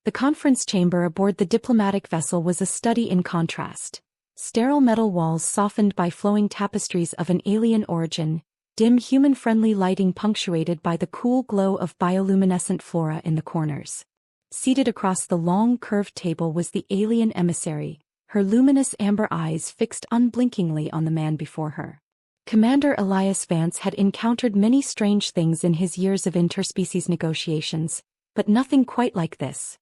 The conference chamber aboard the diplomatic vessel was a study in contrast. Sterile metal walls softened by flowing tapestries of an alien origin, dim human-friendly lighting punctuated by the cool glow of bioluminescent flora in the corners. Seated across the long, curved table was the alien emissary, her luminous amber eyes fixed unblinkingly on the man before her. Commander Elias Vance had encountered many strange things in his years of interspecies negotiations, but nothing quite like this.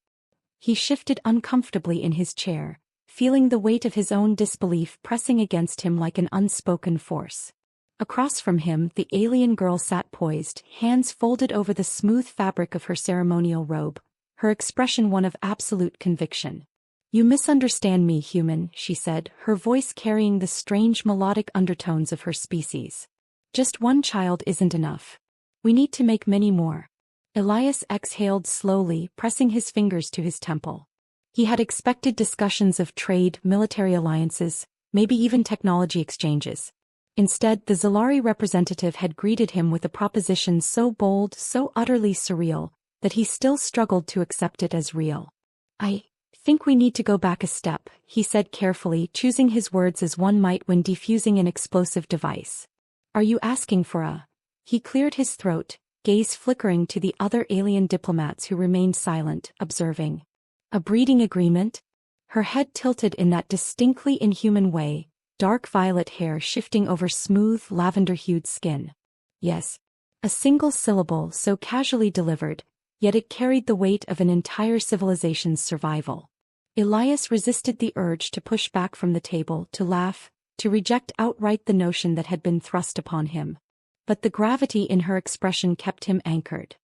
He shifted uncomfortably in his chair, feeling the weight of his own disbelief pressing against him like an unspoken force. Across from him, the alien girl sat poised, hands folded over the smooth fabric of her ceremonial robe, her expression one of absolute conviction. "You misunderstand me, human," she said, her voice carrying the strange melodic undertones of her species. "Just one child isn't enough. We need to make many more." Elias exhaled slowly, pressing his fingers to his temple. He had expected discussions of trade, military alliances, maybe even technology exchanges. Instead, the Zalari representative had greeted him with a proposition so bold, so utterly surreal, that he still struggled to accept it as real. "I think we need to go back a step," he said carefully, choosing his words as one might when defusing an explosive device. "Are you asking for a—" He cleared his throat, gaze flickering to the other alien diplomats who remained silent, observing. "A breeding agreement?" Her head tilted in that distinctly inhuman way, dark violet hair shifting over smooth, lavender-hued skin. "Yes." A single syllable so casually delivered, yet it carried the weight of an entire civilization's survival. Elias resisted the urge to push back from the table, to laugh, to reject outright the notion that had been thrust upon him. But the gravity in her expression kept him anchored.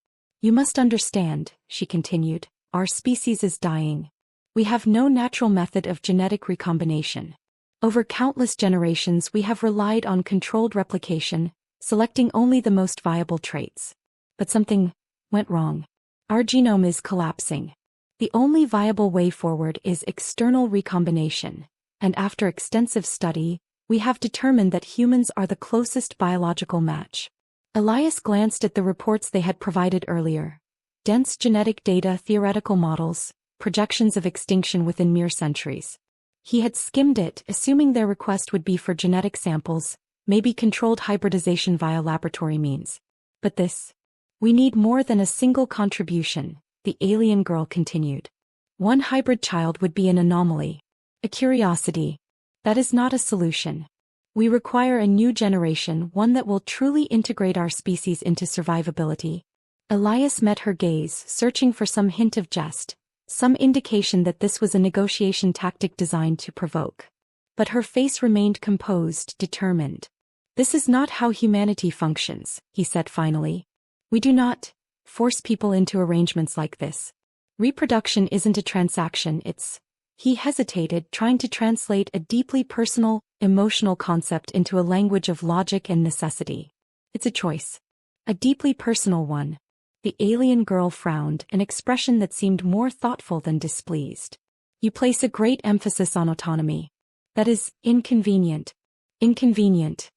"You must understand," she continued, "our species is dying. We have no natural method of genetic recombination. Over countless generations we have relied on controlled replication, selecting only the most viable traits. But something went wrong. Our genome is collapsing. The only viable way forward is external recombination, and after extensive study, we have determined that humans are the closest biological match." Elias glanced at the reports they had provided earlier. Dense genetic data, theoretical models, projections of extinction within mere centuries. He had skimmed it, assuming their request would be for genetic samples, maybe controlled hybridization via laboratory means. But this? "We need more than a single contribution," the alien girl continued. "One hybrid child would be an anomaly. A curiosity. That is not a solution. We require a new generation, one that will truly integrate our species into survivability." Elias met her gaze, searching for some hint of jest, some indication that this was a negotiation tactic designed to provoke. But her face remained composed, determined. "This is not how humanity functions," he said finally. "We do not force people into arrangements like this. Reproduction isn't a transaction, it's—" He hesitated, trying to translate a deeply personal, emotional concept into a language of logic and necessity. "It's a choice. A deeply personal one." The alien girl frowned, an expression that seemed more thoughtful than displeased. "You place a great emphasis on autonomy. That is inconvenient." "Inconvenient,"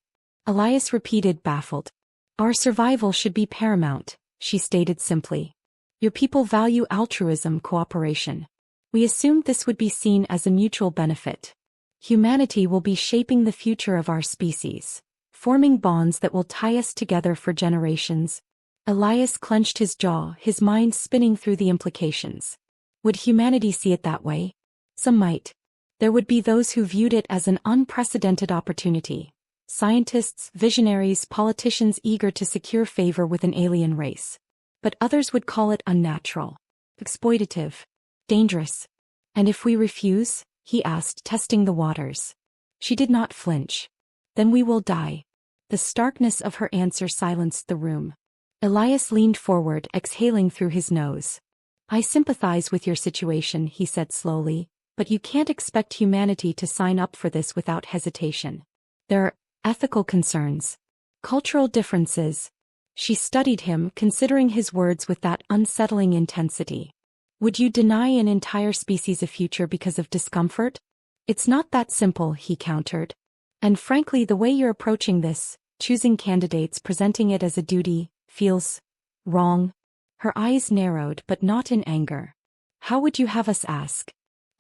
Elias repeated, baffled. "Our survival should be paramount," she stated simply. "Your people value altruism, cooperation. We assumed this would be seen as a mutual benefit. Humanity will be shaping the future of our species, forming bonds that will tie us together for generations." Elias clenched his jaw, his mind spinning through the implications. Would humanity see it that way? Some might. There would be those who viewed it as an unprecedented opportunity. Scientists, visionaries, politicians eager to secure favor with an alien race. But others would call it unnatural, exploitative, dangerous. "And if we refuse?" he asked, testing the waters. She did not flinch. "Then we will die." The starkness of her answer silenced the room. Elias leaned forward, exhaling through his nose. "I sympathize with your situation," he said slowly, "but you can't expect humanity to sign up for this without hesitation. There are ethical concerns, cultural differences." She studied him, considering his words with that unsettling intensity. "Would you deny an entire species a future because of discomfort?" "It's not that simple," he countered. "And frankly, the way you're approaching this, choosing candidates, presenting it as a duty, feels wrong." Her eyes narrowed, but not in anger. How would you have us ask?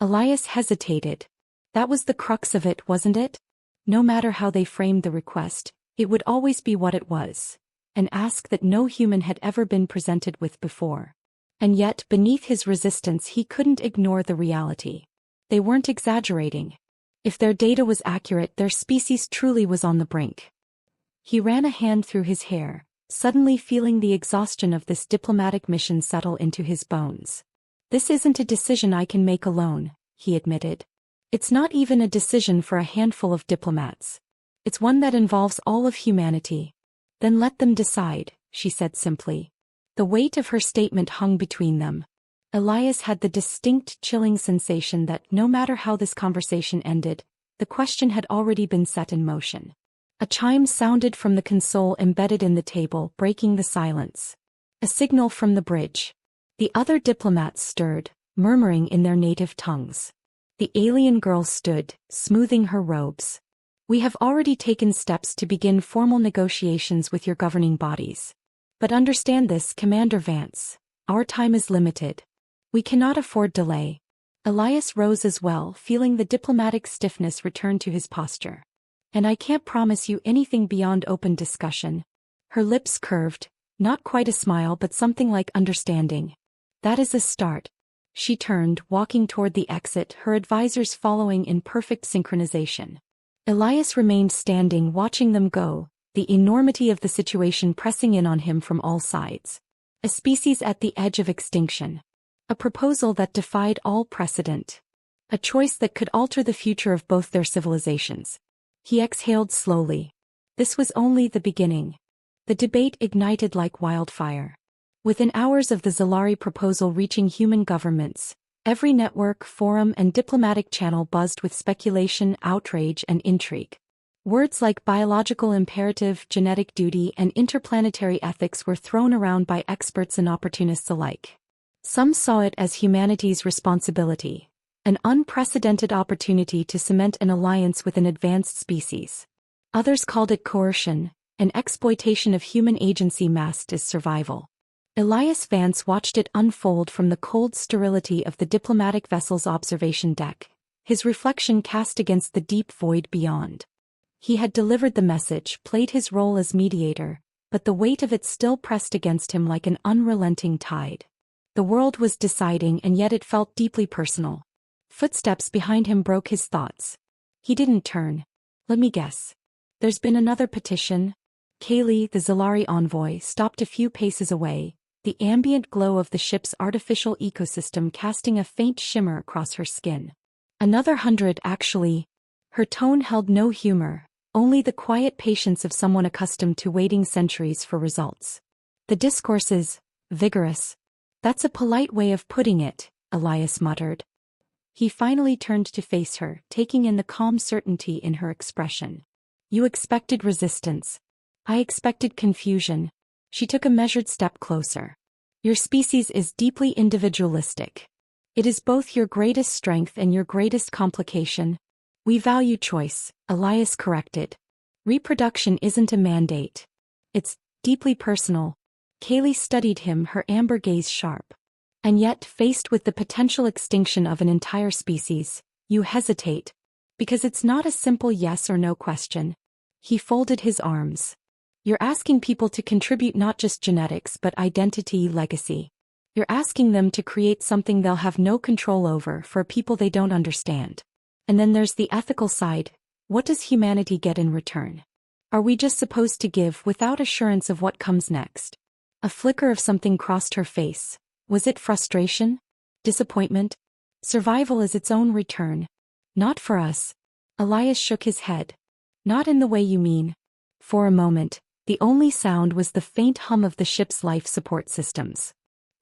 Elias hesitated. That was the crux of it, wasn't it? No matter how they framed the request, it would always be what it was. An ask that no human had ever been presented with before. And yet, beneath his resistance, he couldn't ignore the reality. They weren't exaggerating. If their data was accurate, their species truly was on the brink. He ran a hand through his hair, suddenly feeling the exhaustion of this diplomatic mission settle into his bones. This isn't a decision I can make alone, he admitted. It's not even a decision for a handful of diplomats. It's one that involves all of humanity. Then let them decide, she said simply. The weight of her statement hung between them. Elias had the distinct chilling sensation that no matter how this conversation ended, the question had already been set in motion. A chime sounded from the console embedded in the table, breaking the silence. A signal from the bridge. The other diplomats stirred, murmuring in their native tongues. The alien girl stood, smoothing her robes. We have already taken steps to begin formal negotiations with your governing bodies. But understand this, Commander Vance. Our time is limited. We cannot afford delay. Elias rose as well, feeling the diplomatic stiffness return to his posture. And I can't promise you anything beyond open discussion. Her lips curved, not quite a smile but something like understanding. That is a start. She turned, walking toward the exit, her advisors following in perfect synchronization. Elias remained standing, watching them go, the enormity of the situation pressing in on him from all sides. A species at the edge of extinction. A proposal that defied all precedent. A choice that could alter the future of both their civilizations. He exhaled slowly. This was only the beginning. The debate ignited like wildfire. Within hours of the Zalari proposal reaching human governments, every network, forum, and diplomatic channel buzzed with speculation, outrage, and intrigue. Words like biological imperative, genetic duty, and interplanetary ethics were thrown around by experts and opportunists alike. Some saw it as humanity's responsibility, an unprecedented opportunity to cement an alliance with an advanced species. Others called it coercion, an exploitation of human agency masked as survival. Elias Vance watched it unfold from the cold sterility of the diplomatic vessel's observation deck, his reflection cast against the deep void beyond. He had delivered the message, played his role as mediator, but the weight of it still pressed against him like an unrelenting tide. The world was deciding, and yet it felt deeply personal. Footsteps behind him broke his thoughts. He didn't turn. Let me guess. There's been another petition? Kaylee, the Zalari envoy, stopped a few paces away, the ambient glow of the ship's artificial ecosystem casting a faint shimmer across her skin. Another 100, actually. Her tone held no humor, only the quiet patience of someone accustomed to waiting centuries for results. The discourse is vigorous. That's a polite way of putting it, Elias muttered. He finally turned to face her, taking in the calm certainty in her expression. You expected resistance. I expected confusion. She took a measured step closer. Your species is deeply individualistic. It is both your greatest strength and your greatest complication. We value choice, Elias corrected. Reproduction isn't a mandate. It's deeply personal. Kaylee studied him, her amber gaze sharp. And yet, faced with the potential extinction of an entire species, you hesitate. Because it's not a simple yes or no question. He folded his arms. You're asking people to contribute not just genetics but identity, legacy. You're asking them to create something they'll have no control over for people they don't understand. And then there's the ethical side. What does humanity get in return? Are we just supposed to give without assurance of what comes next? A flicker of something crossed her face. Was it frustration? Disappointment? Survival is its own return. Not for us. Elias shook his head. Not in the way you mean. For a moment, the only sound was the faint hum of the ship's life support systems.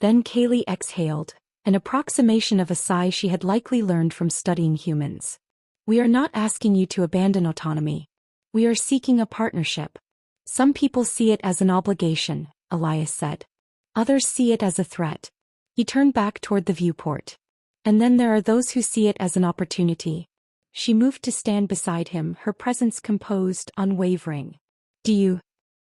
Then Kaylee exhaled, an approximation of a sigh she had likely learned from studying humans. We are not asking you to abandon autonomy. We are seeking a partnership. Some people see it as an obligation, Elias said. Others see it as a threat. He turned back toward the viewport. And then there are those who see it as an opportunity. She moved to stand beside him, her presence composed, unwavering. Do you?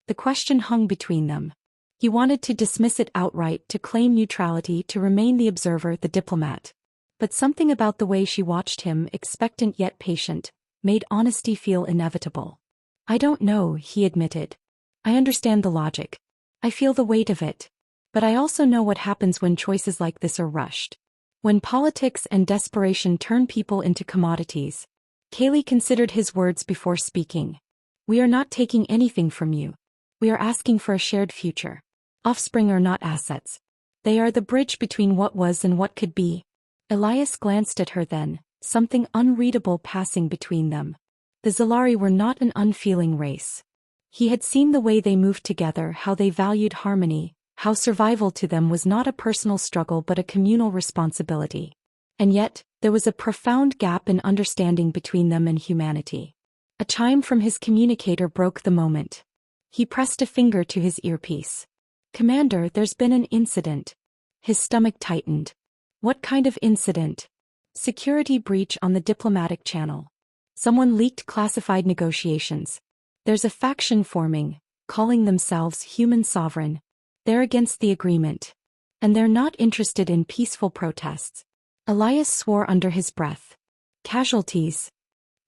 The question hung between them. He wanted to dismiss it outright, to claim neutrality, to remain the observer, the diplomat. But something about the way she watched him, expectant yet patient, made honesty feel inevitable. "I don't know," he admitted. "I understand the logic. I feel the weight of it. But I also know what happens when choices like this are rushed. When politics and desperation turn people into commodities." Kaylee considered his words before speaking. "We are not taking anything from you. We are asking for a shared future. Offspring are not assets. They are the bridge between what was and what could be." Elias glanced at her then, something unreadable passing between them. The Zalari were not an unfeeling race. He had seen the way they moved together, how they valued harmony, how survival to them was not a personal struggle but a communal responsibility. And yet, there was a profound gap in understanding between them and humanity. A chime from his communicator broke the moment. He pressed a finger to his earpiece. "Commander, there's been an incident." His stomach tightened. "What kind of incident?" "Security breach on the diplomatic channel. Someone leaked classified negotiations. There's a faction forming, calling themselves Human Sovereign. They're against the agreement. And they're not interested in peaceful protests." Elias swore under his breath. "Casualties?"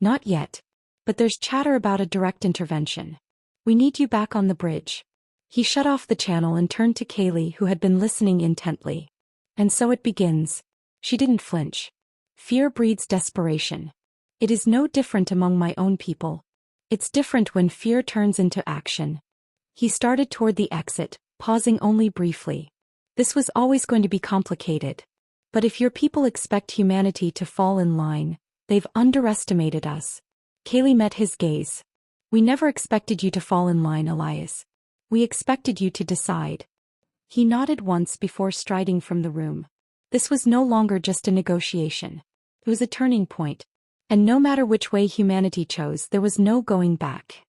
"Not yet. But there's chatter about a direct intervention. We need you back on the bridge." He shut off the channel and turned to Kaylee, who had been listening intently. "And so it begins." She didn't flinch. "Fear breeds desperation. It is no different among my own people. It's different when fear turns into action." He started toward the exit, pausing only briefly. "This was always going to be complicated. But if your people expect humanity to fall in line, they've underestimated us." Kaylee met his gaze. "We never expected you to fall in line, Elias. We expected you to decide." He nodded once before striding from the room. This was no longer just a negotiation. It was a turning point. And no matter which way humanity chose, there was no going back.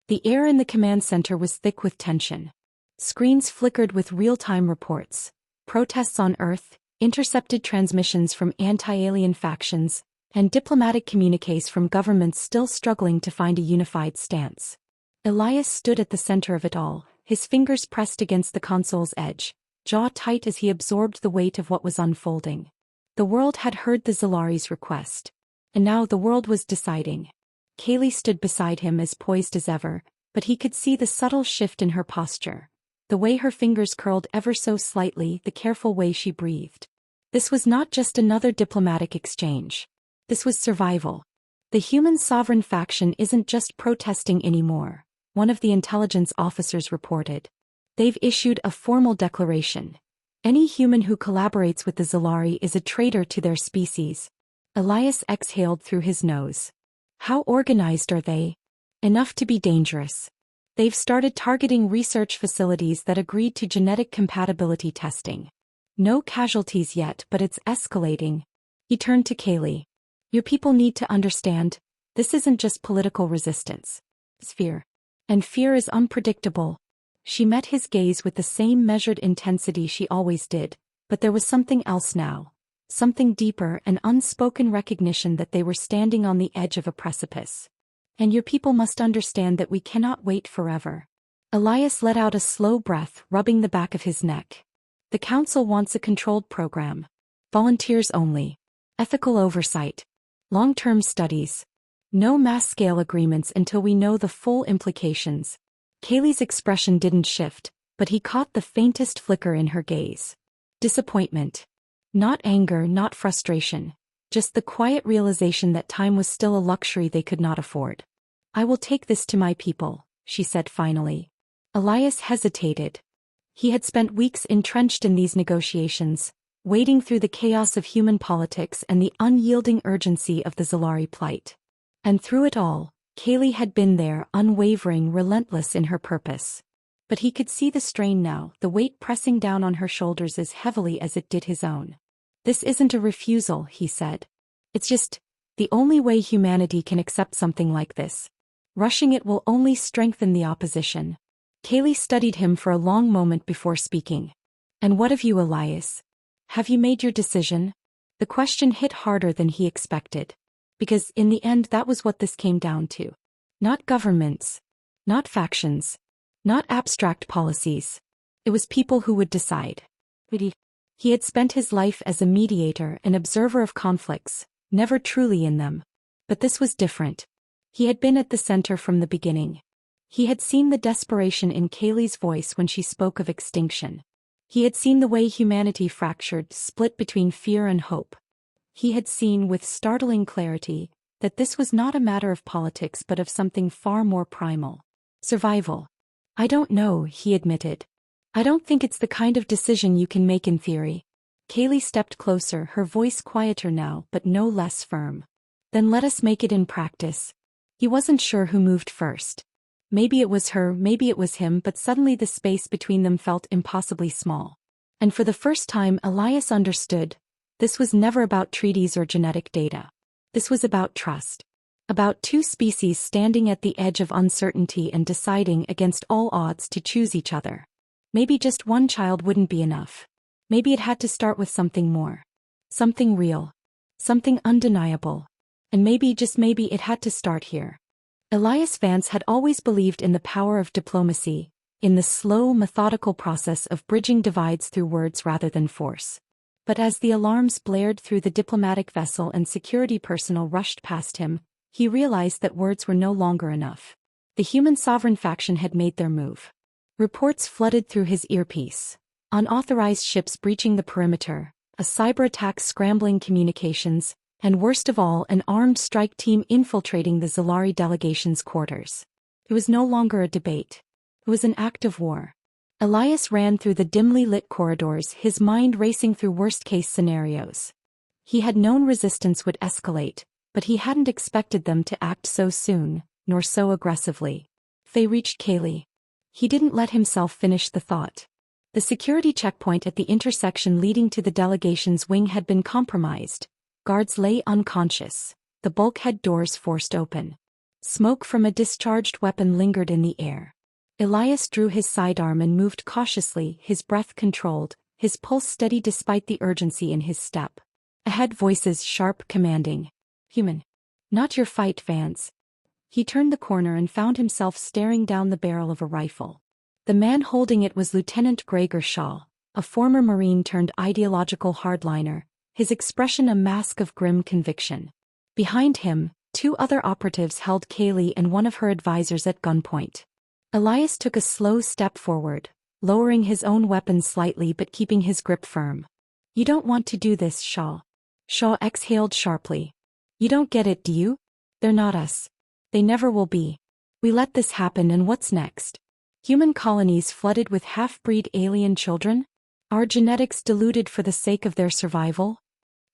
The air in the command center was thick with tension. Screens flickered with real-time reports. Protests on Earth, intercepted transmissions from anti-alien factions, and diplomatic communiques from governments still struggling to find a unified stance. Elias stood at the center of it all, his fingers pressed against the console's edge, jaw tight as he absorbed the weight of what was unfolding. The world had heard the Zalari's request. And now the world was deciding. Kaylee stood beside him as poised as ever, but he could see the subtle shift in her posture. The way her fingers curled ever so slightly, the careful way she breathed. This was not just another diplomatic exchange. This was survival. "The Human Sovereign faction isn't just protesting anymore," one of the intelligence officers reported. "They've issued a formal declaration. Any human who collaborates with the Zalari is a traitor to their species." Elias exhaled through his nose. "How organized are they?" "Enough to be dangerous. They've started targeting research facilities that agreed to genetic compatibility testing. No casualties yet, but it's escalating." He turned to Kaylee. "Your people need to understand, this isn't just political resistance. It's fear. And fear is unpredictable." She met his gaze with the same measured intensity she always did, but there was something else now. Something deeper, an unspoken recognition that they were standing on the edge of a precipice. "And your people must understand that we cannot wait forever." Elias let out a slow breath, rubbing the back of his neck. "The Council wants a controlled program. Volunteers only. Ethical oversight. Long-term studies. No mass-scale agreements until we know the full implications." Kaylee's expression didn't shift, but he caught the faintest flicker in her gaze. Disappointment. Not anger, not frustration. Just the quiet realization that time was still a luxury they could not afford. "I will take this to my people," she said finally. Elias hesitated. He had spent weeks entrenched in these negotiations, wading through the chaos of human politics and the unyielding urgency of the Zalari plight. And through it all, Kaylee had been there, unwavering, relentless in her purpose. But he could see the strain now, the weight pressing down on her shoulders as heavily as it did his own. "This isn't a refusal," he said. "It's just the only way humanity can accept something like this. Rushing it will only strengthen the opposition." Kaylee studied him for a long moment before speaking. "And what of you, Elias? Have you made your decision?" The question hit harder than he expected. Because in the end that was what this came down to. Not governments. Not factions. Not abstract policies. It was people who would decide. He had spent his life as a mediator and observer of conflicts, never truly in them. But this was different. He had been at the center from the beginning. He had seen the desperation in Kaylee's voice when she spoke of extinction. He had seen the way humanity fractured, split between fear and hope. He had seen with startling clarity that this was not a matter of politics but of something far more primal. Survival. I don't know, he admitted. I don't think it's the kind of decision you can make in theory. Kaylee stepped closer, her voice quieter now but no less firm. Then let us make it in practice. He wasn't sure who moved first. Maybe it was her, maybe it was him, but suddenly the space between them felt impossibly small. And for the first time Elias understood. This was never about treaties or genetic data. This was about trust. About two species standing at the edge of uncertainty and deciding against all odds to choose each other. Maybe just one child wouldn't be enough. Maybe it had to start with something more. Something real. Something undeniable. And maybe, just maybe, it had to start here. Elias Vance had always believed in the power of diplomacy, in the slow, methodical process of bridging divides through words rather than force. But as the alarms blared through the diplomatic vessel and security personnel rushed past him, he realized that words were no longer enough. The human sovereign faction had made their move. Reports flooded through his earpiece. Unauthorized ships breaching the perimeter, a cyber attack scrambling communications, and worst of all, an armed strike team infiltrating the Zalari delegation's quarters. It was no longer a debate. It was an act of war. Elias ran through the dimly lit corridors, his mind racing through worst-case scenarios. He had known resistance would escalate, but he hadn't expected them to act so soon, nor so aggressively. They reached Kaylee. He didn't let himself finish the thought. The security checkpoint at the intersection leading to the delegation's wing had been compromised. Guards lay unconscious, the bulkhead doors forced open. Smoke from a discharged weapon lingered in the air. Elias drew his sidearm and moved cautiously, his breath controlled, his pulse steady despite the urgency in his step. Ahead, voices sharp, commanding. Human. Not your fight, Vance. He turned the corner and found himself staring down the barrel of a rifle. The man holding it was Lieutenant Gregor Shaw, a former Marine turned ideological hardliner, his expression a mask of grim conviction. Behind him, two other operatives held Kaylee and one of her advisors at gunpoint. Elias took a slow step forward, lowering his own weapon slightly but keeping his grip firm. You don't want to do this, Shaw. Shaw exhaled sharply. You don't get it, do you? They're not us. They never will be. We let this happen, and what's next? Human colonies flooded with half-breed alien children? Our genetics diluted for the sake of their survival?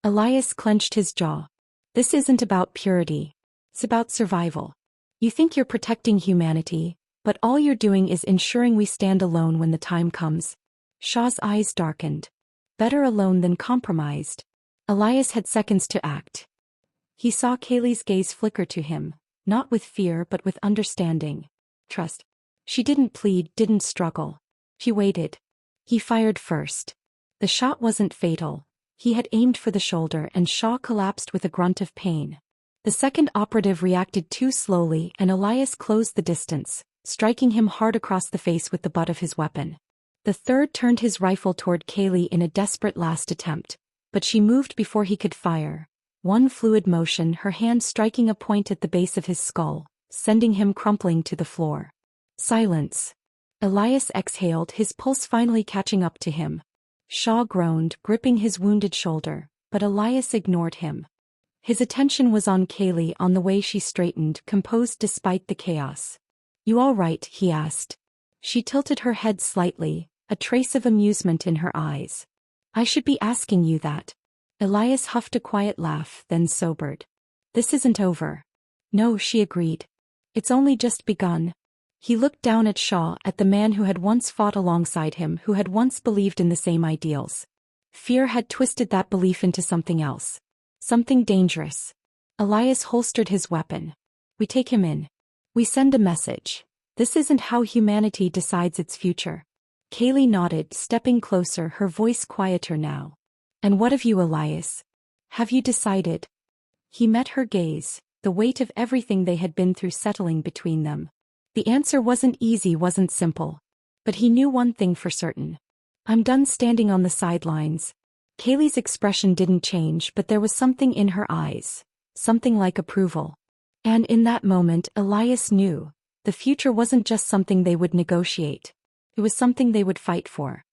Elias clenched his jaw. This isn't about purity. It's about survival. You think you're protecting humanity, but all you're doing is ensuring we stand alone when the time comes. Shaw's eyes darkened. Better alone than compromised. Elias had seconds to act. He saw Kaylee's gaze flicker to him, not with fear but with understanding. Trust. She didn't plead, didn't struggle. She waited. He fired first. The shot wasn't fatal. He had aimed for the shoulder and Shaw collapsed with a grunt of pain. The second operative reacted too slowly and Elias closed the distance, striking him hard across the face with the butt of his weapon. The third turned his rifle toward Kaylee in a desperate last attempt, but she moved before he could fire. One fluid motion, her hand striking a point at the base of his skull, sending him crumpling to the floor. Silence. Elias exhaled, his pulse finally catching up to him. Shaw groaned, gripping his wounded shoulder, but Elias ignored him. His attention was on Kaylee, on the way she straightened, composed despite the chaos. You all right? He asked. She tilted her head slightly, a trace of amusement in her eyes. I should be asking you that. Elias huffed a quiet laugh, then sobered. This isn't over. No, she agreed. It's only just begun. He looked down at Shaw, at the man who had once fought alongside him, who had once believed in the same ideals. Fear had twisted that belief into something else. Something dangerous. Elias holstered his weapon. We take him in. We send a message. This isn't how humanity decides its future. Kaylee nodded, stepping closer, her voice quieter now. And what of you, Elias? Have you decided? He met her gaze, the weight of everything they had been through settling between them. The answer wasn't easy, wasn't simple. But he knew one thing for certain. I'm done standing on the sidelines. Kaylee's expression didn't change, but there was something in her eyes. Something like approval. And in that moment, Elias knew. The future wasn't just something they would negotiate. It was something they would fight for.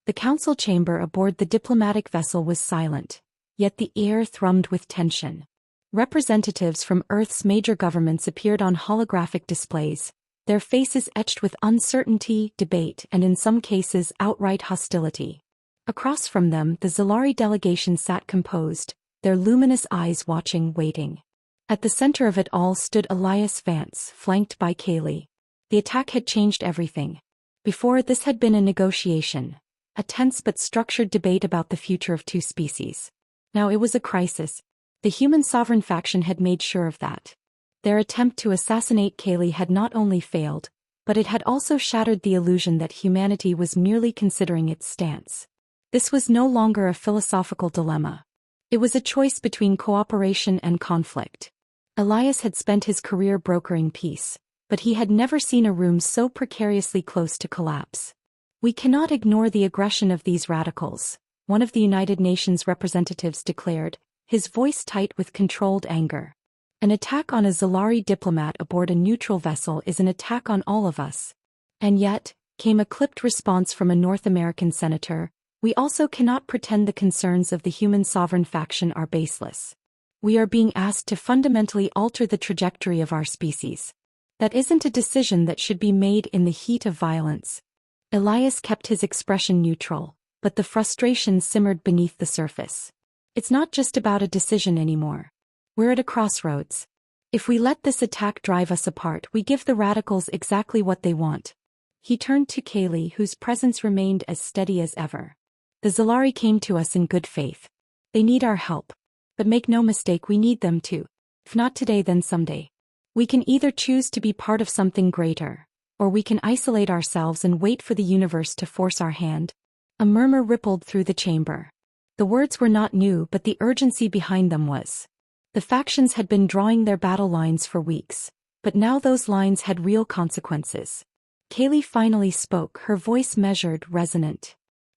The council chamber aboard the diplomatic vessel was silent, yet the air thrummed with tension. Representatives from Earth's major governments appeared on holographic displays, their faces etched with uncertainty, debate, and in some cases outright hostility. Across from them, the Zalari delegation sat composed, their luminous eyes watching, waiting. At the center of it all stood Elias Vance, flanked by Kaylee. The attack had changed everything. Before, this had been a negotiation, a tense but structured debate about the future of two species. Now it was a crisis. The human sovereign faction had made sure of that. Their attempt to assassinate Kaylee had not only failed, but it had also shattered the illusion that humanity was merely considering its stance. This was no longer a philosophical dilemma. It was a choice between cooperation and conflict. Elias had spent his career brokering peace, but he had never seen a room so precariously close to collapse. We cannot ignore the aggression of these radicals, one of the United Nations representatives declared, his voice tight with controlled anger. An attack on a Zalari diplomat aboard a neutral vessel is an attack on all of us. And yet, came a clipped response from a North American senator, we also cannot pretend the concerns of the human sovereign faction are baseless. We are being asked to fundamentally alter the trajectory of our species. That isn't a decision that should be made in the heat of violence. Elias kept his expression neutral, but the frustration simmered beneath the surface. It's not just about a decision anymore. We're at a crossroads. If we let this attack drive us apart, we give the radicals exactly what they want. He turned to Kaylee, whose presence remained as steady as ever. The Zalari came to us in good faith. They need our help. But make no mistake, we need them too. If not today, then someday. We can either choose to be part of something greater, or we can isolate ourselves and wait for the universe to force our hand. A murmur rippled through the chamber. The words were not new, but the urgency behind them was. The factions had been drawing their battle lines for weeks, but now those lines had real consequences. Kaylee finally spoke, her voice measured, resonant.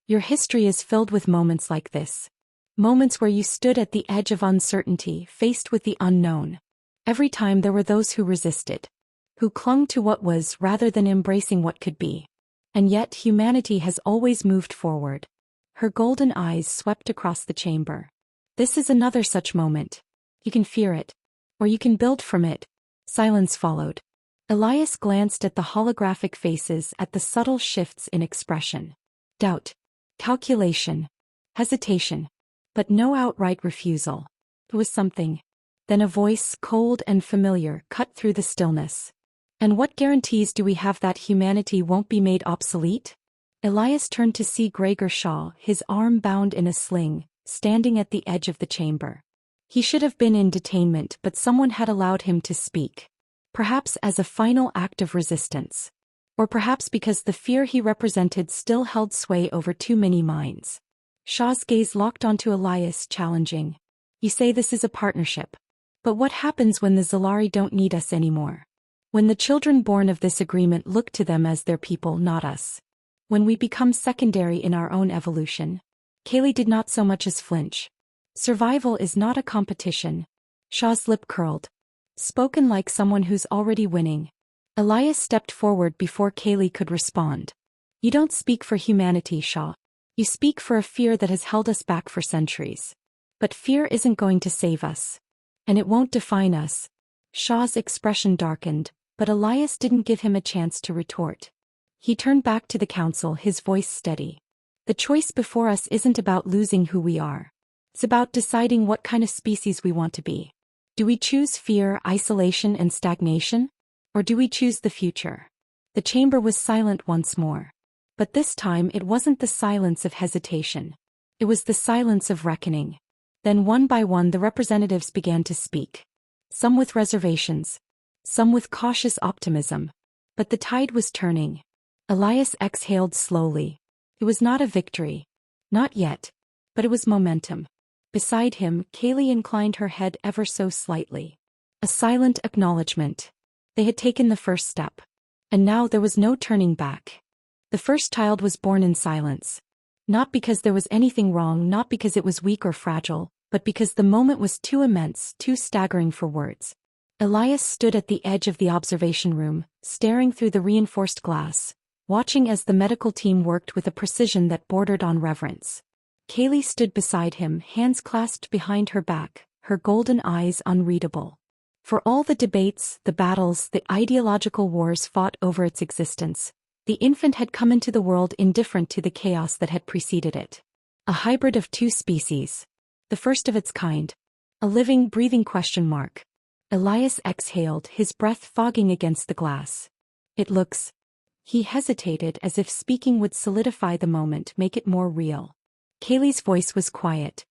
Your history is filled with moments like this. Moments where you stood at the edge of uncertainty, faced with the unknown. Every time there were those who resisted, who clung to what was rather than embracing what could be. And yet humanity has always moved forward. Her golden eyes swept across the chamber. This is another such moment. You can fear it, or you can build from it. Silence followed. Elias glanced at the holographic faces, at the subtle shifts in expression. Doubt. Calculation. Hesitation. But no outright refusal. It was something. Then a voice, cold and familiar, cut through the stillness. And what guarantees do we have that humanity won't be made obsolete? Elias turned to see Gregor Shaw, his arm bound in a sling, standing at the edge of the chamber. He should have been in detainment, but someone had allowed him to speak. Perhaps as a final act of resistance. Or perhaps because the fear he represented still held sway over too many minds. Shaw's gaze locked onto Elias, challenging. You say this is a partnership. But what happens when the Zalari don't need us anymore? When the children born of this agreement look to them as their people, not us? When we become secondary in our own evolution? Kaylee did not so much as flinch. Survival is not a competition. Shaw's lip curled. Spoken like someone who's already winning. Elias stepped forward before Kaylee could respond. You don't speak for humanity, Shaw. You speak for a fear that has held us back for centuries. But fear isn't going to save us. And it won't define us. Shaw's expression darkened, but Elias didn't give him a chance to retort. He turned back to the council, his voice steady. The choice before us isn't about losing who we are. It's about deciding what kind of species we want to be. Do we choose fear, isolation, and stagnation? Or do we choose the future? The chamber was silent once more. But this time it wasn't the silence of hesitation. It was the silence of reckoning. Then one by one the representatives began to speak. Some with reservations. Some with cautious optimism. But the tide was turning. Elias exhaled slowly. It was not a victory. Not yet. But it was momentum. Beside him, Kaylee inclined her head ever so slightly. A silent acknowledgement. They had taken the first step. And now there was no turning back. The first child was born in silence. Not because there was anything wrong, not because it was weak or fragile, but because the moment was too immense, too staggering for words. Elias stood at the edge of the observation room, staring through the reinforced glass, watching as the medical team worked with a precision that bordered on reverence. Kaylee stood beside him, hands clasped behind her back, her golden eyes unreadable. For all the debates, the battles, the ideological wars fought over its existence, the infant had come into the world indifferent to the chaos that had preceded it. A hybrid of two species. The first of its kind. A living, breathing question mark. Elias exhaled, his breath fogging against the glass. It looks. He hesitated, as if speaking would solidify the moment, make it more real. Kaylee's voice was quiet.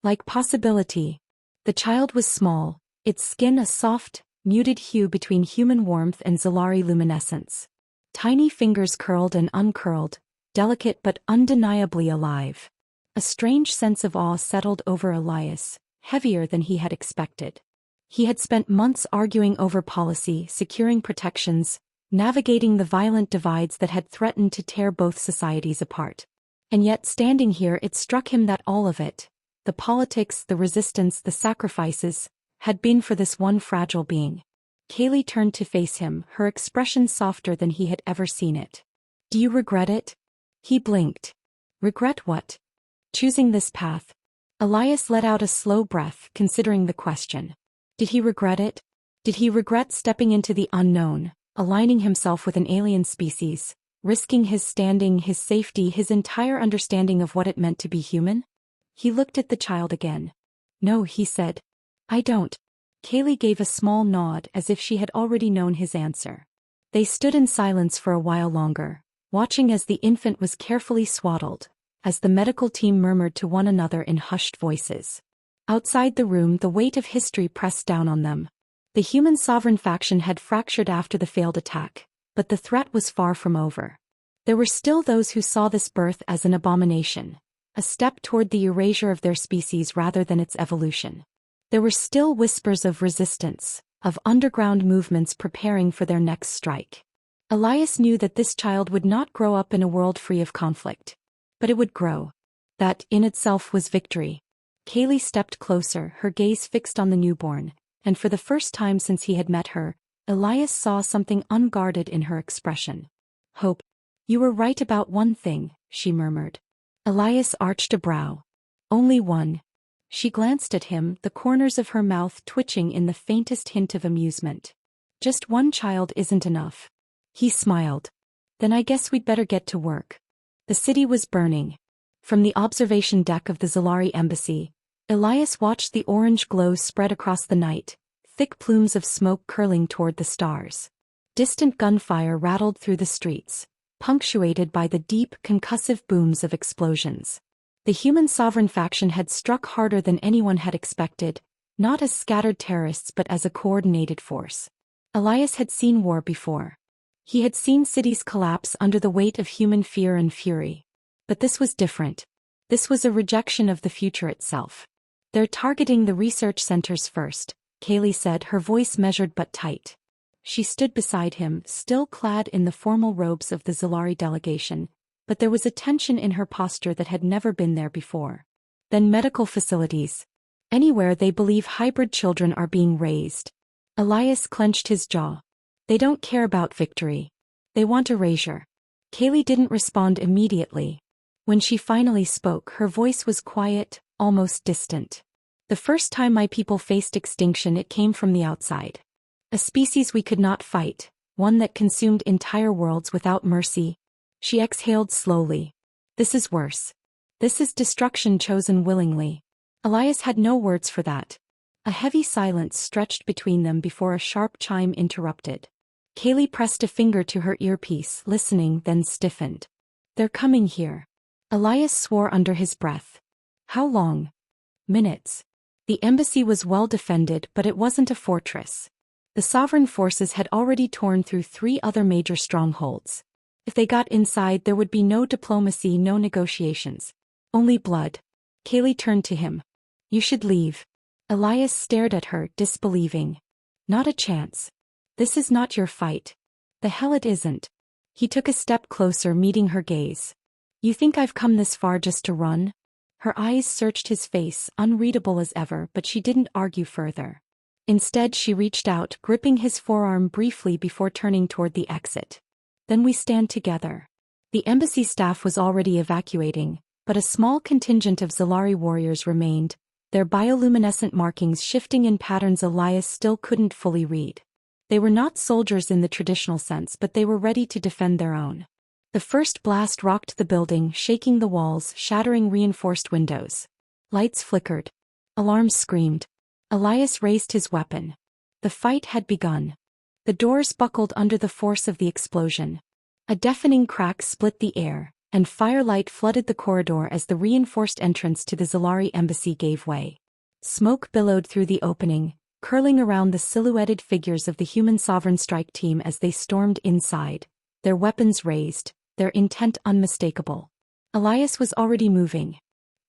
Like possibility. The child was small, its skin a soft, muted hue between human warmth and Zalari luminescence. Tiny fingers curled and uncurled, delicate but undeniably alive. A strange sense of awe settled over Elias, heavier than he had expected. He had spent months arguing over policy, securing protections, navigating the violent divides that had threatened to tear both societies apart. And yet standing here it struck him that all of it, the politics, the resistance, the sacrifices, had been for this one fragile being. Kaylee turned to face him, her expression softer than he had ever seen it. Do you regret it? He blinked. Regret what? Choosing this path. Elias let out a slow breath, considering the question. Did he regret it? Did he regret stepping into the unknown, aligning himself with an alien species, risking his standing, his safety, his entire understanding of what it meant to be human? He looked at the child again. No, he said. I don't. Kaylee gave a small nod as if she had already known his answer. They stood in silence for a while longer, watching as the infant was carefully swaddled, as the medical team murmured to one another in hushed voices. Outside the room, the weight of history pressed down on them. The human sovereign faction had fractured after the failed attack, but the threat was far from over. There were still those who saw this birth as an abomination, a step toward the erasure of their species rather than its evolution. There were still whispers of resistance, of underground movements preparing for their next strike. Elias knew that this child would not grow up in a world free of conflict. But it would grow. That, in itself, was victory. Kaylee stepped closer, her gaze fixed on the newborn, and for the first time since he had met her, Elias saw something unguarded in her expression. Hope. You were right about one thing, she murmured. Elias arched a brow. Only one. She glanced at him, the corners of her mouth twitching in the faintest hint of amusement. Just one child isn't enough. He smiled. Then I guess we'd better get to work. The city was burning. From the observation deck of the Zalari embassy, Elias watched the orange glow spread across the night, thick plumes of smoke curling toward the stars. Distant gunfire rattled through the streets, punctuated by the deep, concussive booms of explosions. The human sovereign faction had struck harder than anyone had expected, not as scattered terrorists but as a coordinated force. Elias had seen war before. He had seen cities collapse under the weight of human fear and fury. But this was different. This was a rejection of the future itself. They're targeting the research centers first, Kaylee said, her voice measured but tight. She stood beside him, still clad in the formal robes of the Zalari delegation, but there was a tension in her posture that had never been there before. Then medical facilities. Anywhere they believe hybrid children are being raised. Elias clenched his jaw. They don't care about victory. They want erasure. Kaylee didn't respond immediately. When she finally spoke, her voice was quiet, almost distant. The first time my people faced extinction, it came from the outside. A species we could not fight, one that consumed entire worlds without mercy. She exhaled slowly. This is worse. This is destruction chosen willingly. Elias had no words for that. A heavy silence stretched between them before a sharp chime interrupted. Kaylee pressed a finger to her earpiece, listening, then stiffened. They're coming here. Elias swore under his breath. How long? Minutes. The embassy was well defended, but it wasn't a fortress. The sovereign forces had already torn through 3 other major strongholds. If they got inside, there would be no diplomacy, no negotiations. Only blood. Kaylee turned to him. You should leave. Elias stared at her, disbelieving. Not a chance. This is not your fight. The hell it isn't. He took a step closer, meeting her gaze. You think I've come this far just to run? Her eyes searched his face, unreadable as ever, but she didn't argue further. Instead, she reached out, gripping his forearm briefly before turning toward the exit. Then we stand together. The embassy staff was already evacuating, but a small contingent of Zalari warriors remained, their bioluminescent markings shifting in patterns Elias still couldn't fully read. They were not soldiers in the traditional sense, but they were ready to defend their own. The first blast rocked the building, shaking the walls, shattering reinforced windows. Lights flickered. Alarms screamed. Elias raised his weapon. The fight had begun. The doors buckled under the force of the explosion. A deafening crack split the air, and firelight flooded the corridor as the reinforced entrance to the Zalari embassy gave way. Smoke billowed through the opening, curling around the silhouetted figures of the human sovereign strike team as they stormed inside, their weapons raised, their intent unmistakable. Elias was already moving.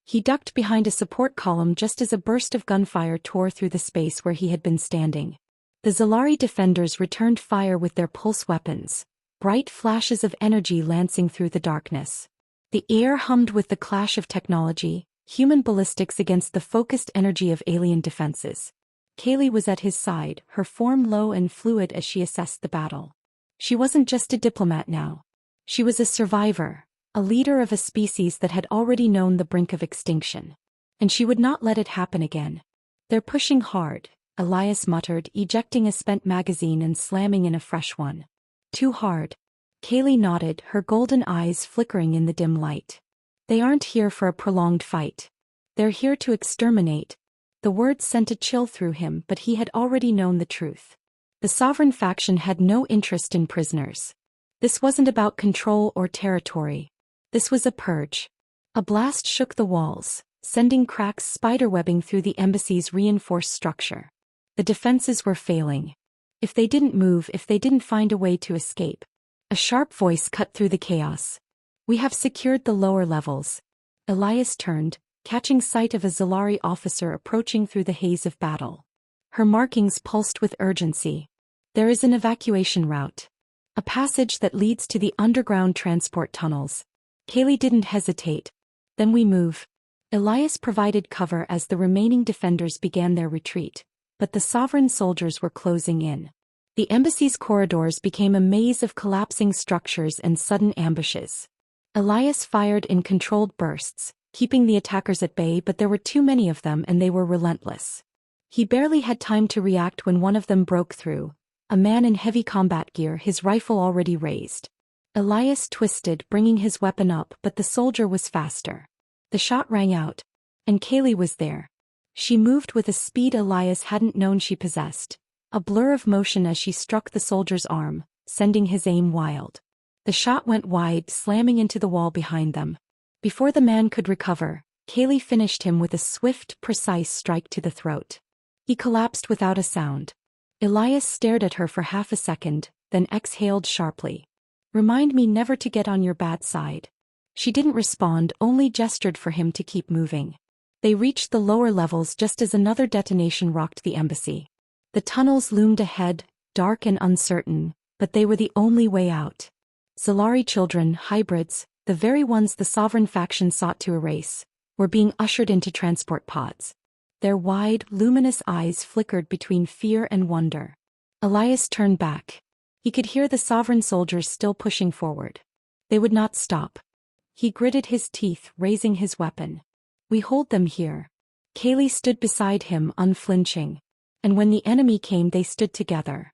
He ducked behind a support column just as a burst of gunfire tore through the space where he had been standing. The Zalari defenders returned fire with their pulse weapons, bright flashes of energy lancing through the darkness. The air hummed with the clash of technology, human ballistics against the focused energy of alien defenses. Kaylee was at his side, her form low and fluid as she assessed the battle. She wasn't just a diplomat now. She was a survivor, a leader of a species that had already known the brink of extinction. And she would not let it happen again. They're pushing hard, Elias muttered, ejecting a spent magazine and slamming in a fresh one. Too hard. Kaylee nodded, her golden eyes flickering in the dim light. They aren't here for a prolonged fight. They're here to exterminate. The words sent a chill through him, but he had already known the truth. The sovereign faction had no interest in prisoners. This wasn't about control or territory. This was a purge. A blast shook the walls, sending cracks spiderwebbing through the embassy's reinforced structure. The defenses were failing. If they didn't move, if they didn't find a way to escape. A sharp voice cut through the chaos. We have secured the lower levels. Elias turned, catching sight of a Zalari officer approaching through the haze of battle. Her markings pulsed with urgency. There is an evacuation route. A passage that leads to the underground transport tunnels. Kaylee didn't hesitate. Then we move. Elias provided cover as the remaining defenders began their retreat, but the sovereign soldiers were closing in. The embassy's corridors became a maze of collapsing structures and sudden ambushes. Elias fired in controlled bursts, keeping the attackers at bay, but there were too many of them and they were relentless. He barely had time to react when one of them broke through, a man in heavy combat gear, his rifle already raised. Elias twisted, bringing his weapon up, but the soldier was faster. The shot rang out, and Kaylee was there. She moved with a speed Elias hadn't known she possessed, a blur of motion as she struck the soldier's arm, sending his aim wild. The shot went wide, slamming into the wall behind them. Before the man could recover, Kaylee finished him with a swift, precise strike to the throat. He collapsed without a sound. Elias stared at her for half a second, then exhaled sharply. Remind me never to get on your bad side. She didn't respond, only gestured for him to keep moving. They reached the lower levels just as another detonation rocked the embassy. The tunnels loomed ahead, dark and uncertain, but they were the only way out. Zalari children, hybrids, the very ones the sovereign faction sought to erase, were being ushered into transport pods. Their wide, luminous eyes flickered between fear and wonder. Elias turned back. He could hear the sovereign soldiers still pushing forward. They would not stop. He gritted his teeth, raising his weapon. We hold them here. Kaylee stood beside him, unflinching. And when the enemy came, they stood together.